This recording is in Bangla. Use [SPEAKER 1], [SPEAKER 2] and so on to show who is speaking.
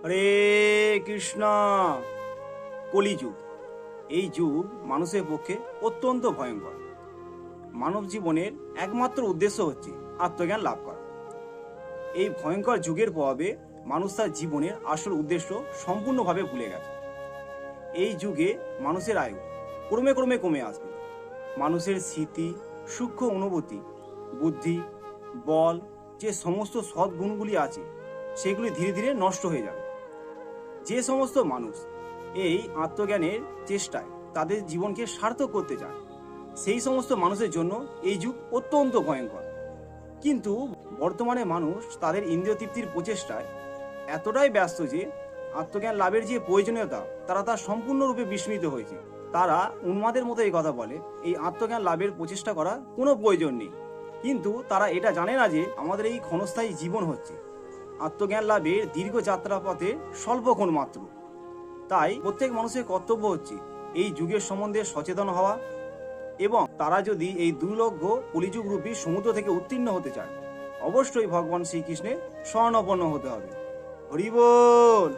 [SPEAKER 1] হরে কৃষ্ণ। কলিযুগ, এই যুগ মানুষের পক্ষে অত্যন্ত ভয়ঙ্কর। মানব জীবনের একমাত্র উদ্দেশ্য হচ্ছে আত্মজ্ঞান লাভ করা। এই ভয়ঙ্কর যুগের প্রভাবে মানুষ তার জীবনের আসল উদ্দেশ্য সম্পূর্ণভাবে ভুলে গেছে। এই যুগে মানুষের আয়ু ক্রমে ক্রমে কমে আসবে। মানুষের স্মৃতি, সূক্ষ্ম অনুভূতি, বুদ্ধি, বল, যে সমস্ত সৎ গুণগুলি আছে সেগুলি ধীরে ধীরে নষ্ট হয়ে যাবে। যে সমস্ত মানুষ এই আত্মজ্ঞানের চেষ্টায় তাদের জীবনকে সার্থক করতে চায়, সেই সমস্ত মানুষের জন্য এই যুগ অত্যন্ত ভয়ঙ্কর। কিন্তু বর্তমানে মানুষ তাদের ইন্দ্রিয় তৃপ্তির প্রচেষ্টায় এতটাই ব্যস্ত যে আত্মজ্ঞান লাভের যে প্রয়োজনীয়তা তারা তা সম্পূর্ণরূপে বিস্মৃত হয়েছে। তারা উন্মাদের মতো এই কথা বলে, এই আত্মজ্ঞান লাভের প্রচেষ্টা করা কোনো প্রয়োজন নেই। কিন্তু তারা এটা জানে না যে আমাদের এই ক্ষণস্থায়ী জীবন হচ্ছে আত্মজ্ঞান লাভের দীর্ঘ যাত্রাপথে স্বল্পক্ষণ মাত্র। তাই প্রত্যেক মানুষের কর্তব্য হচ্ছে এই যুগের সম্বন্ধে সচেতন হওয়া, এবং তারা যদি এই দুর্লভ্য কলিযুগ রূপী সমুদ্র থেকে উত্তীর্ণ হতে চায়, অবশ্যই ভগবান শ্রীকৃষ্ণের শরণাপন্ন হতে হবে। হরি বল।